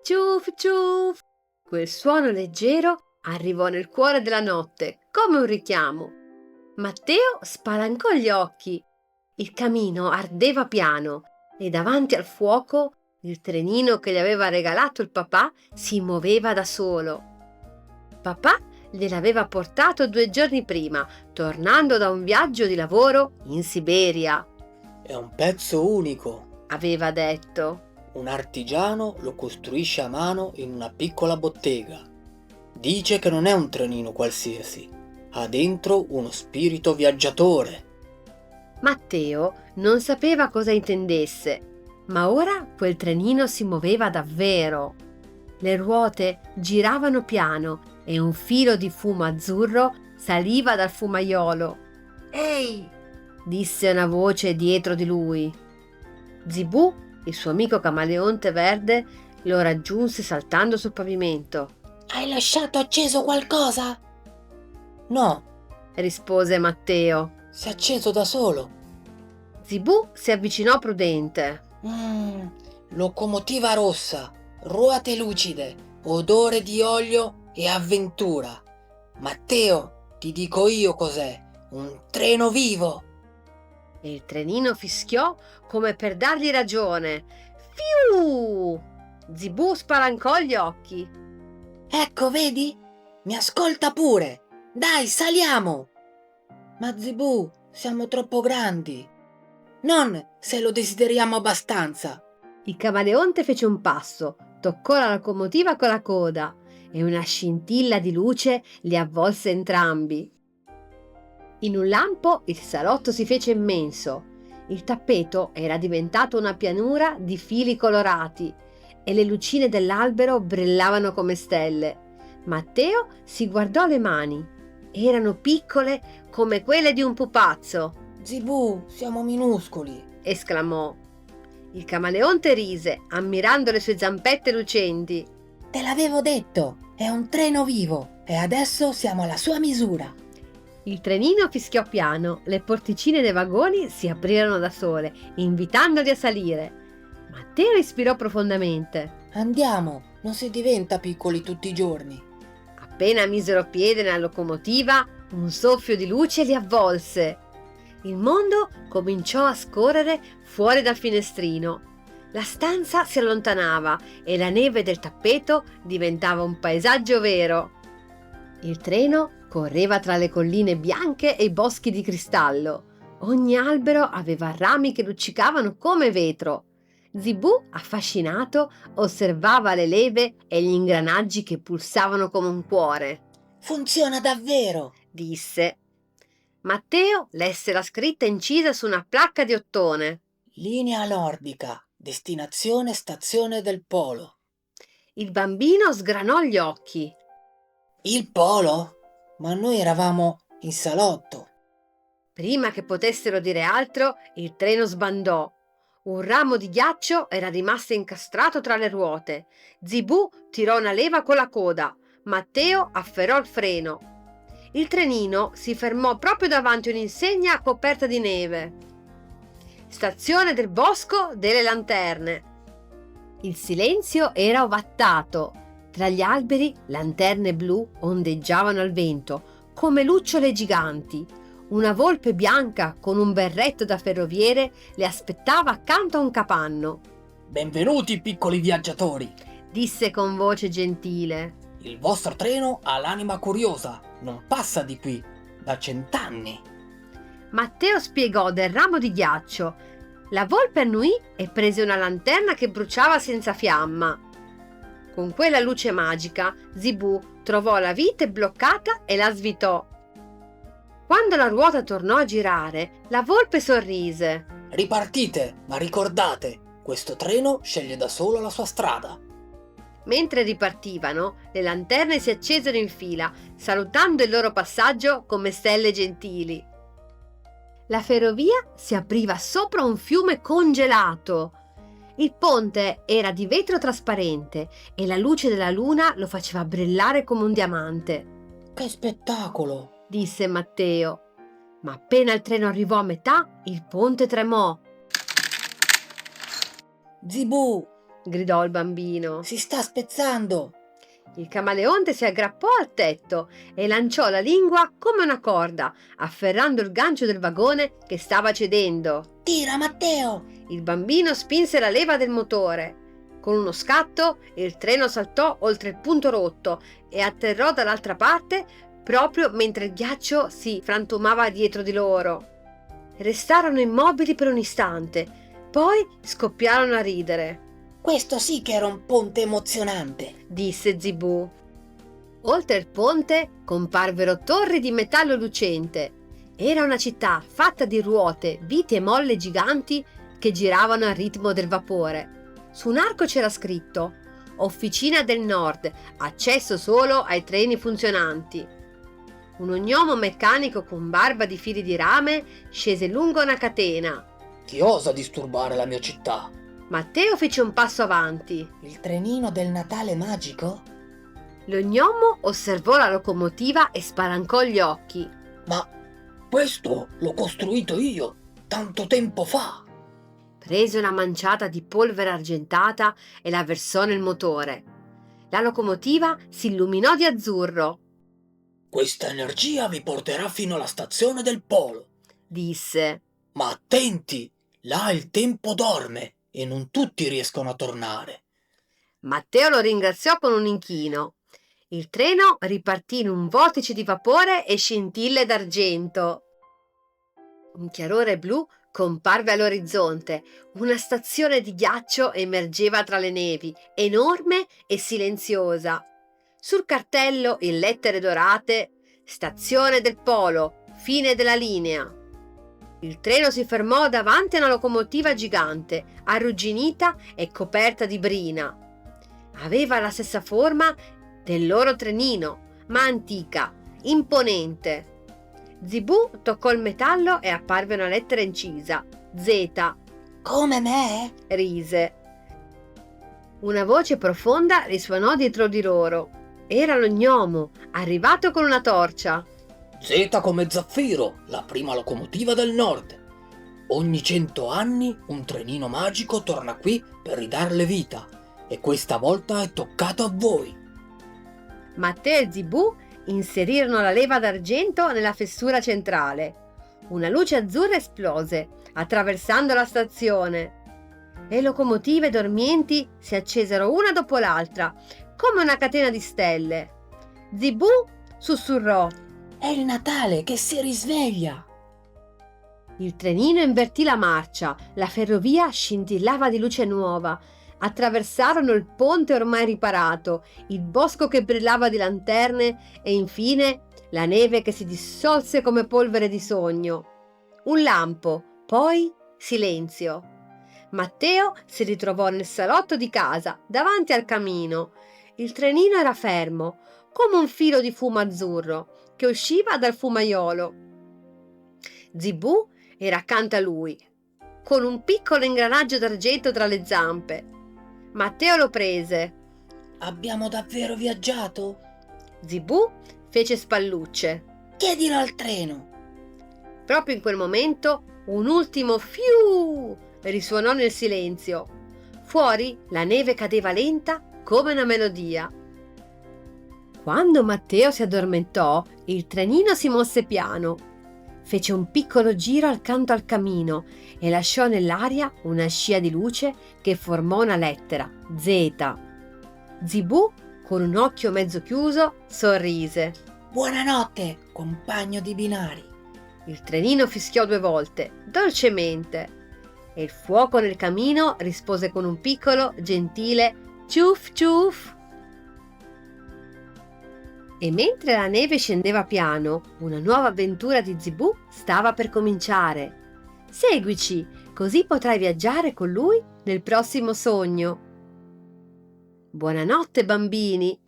Ciuf ciuf! Quel suono leggero arrivò nel cuore della notte, come un richiamo. Matteo spalancò gli occhi. Il camino ardeva piano e davanti al fuoco il trenino che gli aveva regalato il papà si muoveva da solo. Papà gliel'aveva portato 2 giorni prima, tornando da un viaggio di lavoro in Siberia. È un pezzo unico. Aveva detto. Un artigiano lo costruisce a mano in una piccola bottega. Dice che non è un trenino qualsiasi. Ha dentro uno spirito viaggiatore. Matteo non sapeva cosa intendesse, ma ora quel trenino si muoveva davvero. Le ruote giravano piano e un filo di fumo azzurro saliva dal fumaiolo. «Ehi!» disse una voce dietro di lui. Zibù, il suo amico camaleonte verde, lo raggiunse saltando sul pavimento. Hai lasciato acceso qualcosa? No, rispose Matteo. si è acceso da solo. Zibù si avvicinò prudente. Locomotiva rossa, ruote lucide, odore di olio e avventura. Matteo, ti dico io cos'è. Un treno vivo. E il trenino fischiò come per dargli ragione. Fiu! Zibù spalancò gli occhi. Ecco, vedi? Mi ascolta pure. Dai, saliamo. Ma Zibù, siamo troppo grandi. Non se lo desideriamo abbastanza. Il camaleonte fece un passo, toccò la locomotiva con la coda e una scintilla di luce li avvolse entrambi. In un lampo il salotto si fece immenso. Il tappeto era diventato una pianura di fili colorati e le lucine dell'albero brillavano come stelle. Matteo si guardò le mani. Erano piccole come quelle di un pupazzo. Zibù, siamo minuscoli, esclamò. Il camaleonte rise, ammirando le sue zampette lucenti. Te l'avevo detto, è un treno vivo e adesso siamo alla sua misura. Il trenino fischiò piano, le porticine dei vagoni si aprirono da sole, invitandoli a salire. Matteo ispirò profondamente. Andiamo, non si diventa piccoli tutti i giorni. Appena misero piede nella locomotiva, un soffio di luce li avvolse. Il mondo cominciò a scorrere fuori dal finestrino. La stanza si allontanava e la neve del tappeto diventava un paesaggio vero. Il treno correva tra le colline bianche e i boschi di cristallo. Ogni albero aveva rami che luccicavano come vetro. Zibù, affascinato, osservava le leve e gli ingranaggi che pulsavano come un cuore. Funziona davvero, disse. Matteo lesse la scritta incisa su una placca di ottone. Linea nordica, destinazione stazione del Polo. Il bambino sgranò gli occhi. Il Polo? Ma noi eravamo in salotto. Prima che potessero dire altro, il treno sbandò. Un ramo di ghiaccio era rimasto incastrato tra le ruote. Zibù tirò una leva con la coda. Matteo afferrò il freno. Il trenino si fermò proprio davanti a un'insegna coperta di neve. Stazione del Bosco delle Lanterne. Il silenzio era ovattato. Tra gli alberi lanterne blu ondeggiavano al vento, come lucciole giganti. Una volpe bianca con un berretto da ferroviere le aspettava accanto a un capanno. Benvenuti, piccoli viaggiatori, disse con voce gentile. Il vostro treno ha l'anima curiosa, non passa di qui da 100 anni. Matteo spiegò del ramo di ghiaccio. La volpe annuì e prese una lanterna che bruciava senza fiamma. Con quella luce magica, Zibù trovò la vite bloccata e la svitò. Quando la ruota tornò a girare, la volpe sorrise. Ripartite, ma ricordate, questo treno sceglie da solo la sua strada. Mentre ripartivano, le lanterne si accesero in fila, salutando il loro passaggio come stelle gentili. La ferrovia si apriva sopra un fiume congelato. Il ponte era di vetro trasparente e la luce della luna lo faceva brillare come un diamante. Che spettacolo! Disse Matteo. Ma appena il treno arrivò a metà, il ponte tremò. Zibù, gridò il bambino. Si sta spezzando! Il camaleonte si aggrappò al tetto e lanciò la lingua come una corda, afferrando il gancio del vagone che stava cedendo. Tira, Matteo! Il bambino spinse la leva del motore. Con uno scatto il treno saltò oltre il punto rotto e atterrò dall'altra parte proprio mentre il ghiaccio si frantumava dietro di loro. Restarono immobili per un istante, poi scoppiarono a ridere. Questo sì che era un ponte emozionante! Disse Zibù. Oltre il ponte comparvero torri di metallo lucente. Era una città fatta di ruote, viti e molle giganti che giravano al ritmo del vapore. Su un arco c'era scritto: Officina del Nord, accesso solo ai treni funzionanti. Un ognomo meccanico con barba di fili di rame scese lungo una catena. Chi osa disturbare la mia città? Matteo fece un passo avanti. Il trenino del Natale magico? Lo gnomo osservò la locomotiva e spalancò gli occhi. Ma questo l'ho costruito io, tanto tempo fa! Prese una manciata di polvere argentata e la versò nel motore. La locomotiva si illuminò di azzurro. Questa energia vi porterà fino alla stazione del polo. Disse. Ma attenti, là il tempo dorme e non tutti riescono a tornare. Matteo lo ringraziò con un inchino. Il treno ripartì in un vortice di vapore e scintille d'argento. Un chiarore blu comparve all'orizzonte. Una stazione di ghiaccio emergeva tra le nevi, enorme e silenziosa. Sul cartello, in lettere dorate, Stazione del Polo, fine della linea. Il treno si fermò davanti a una locomotiva gigante, arrugginita e coperta di brina. Aveva la stessa forma del loro trenino, ma antica, imponente. Zibù toccò il metallo e apparve una lettera incisa. Z. Come me? Rise. Una voce profonda risuonò dietro di loro. Era lo gnomo, arrivato con una torcia. Z come Zaffiro, la prima locomotiva del nord. Ogni 100 anni un trenino magico torna qui per ridarle vita e questa volta è toccato a voi. Matteo e Zibù inserirono la leva d'argento nella fessura centrale. Una luce azzurra esplose, attraversando la stazione. Le locomotive dormienti si accesero una dopo l'altra, come una catena di stelle. Zibù sussurrò. È il Natale che si risveglia! Il trenino invertì la marcia, la ferrovia scintillava di luce nuova. Attraversarono il ponte ormai riparato, il bosco che brillava di lanterne e infine la neve che si dissolse come polvere di sogno. Un lampo, poi silenzio. Matteo si ritrovò nel salotto di casa, davanti al camino. Il trenino era fermo, come un filo di fumo azzurro che usciva dal fumaiolo. Zibù era accanto a lui, con un piccolo ingranaggio d'argento tra le zampe. Matteo lo prese. Abbiamo davvero viaggiato? Zibù fece spallucce. Chiedilo al treno! Proprio in quel momento un ultimo fiu risuonò nel silenzio. Fuori la neve cadeva lenta come una melodia. Quando Matteo si addormentò, il trenino si mosse piano. Fece un piccolo giro accanto al camino e lasciò nell'aria una scia di luce che formò una lettera, Z. Zibù, con un occhio mezzo chiuso, sorrise. Buonanotte, compagno di binari! Il trenino fischiò 2 volte, dolcemente, e il fuoco nel camino rispose con un piccolo, gentile ciuff ciuff. E mentre la neve scendeva piano, una nuova avventura di Zibù stava per cominciare. Seguici, così potrai viaggiare con lui nel prossimo sogno. Buonanotte, bambini!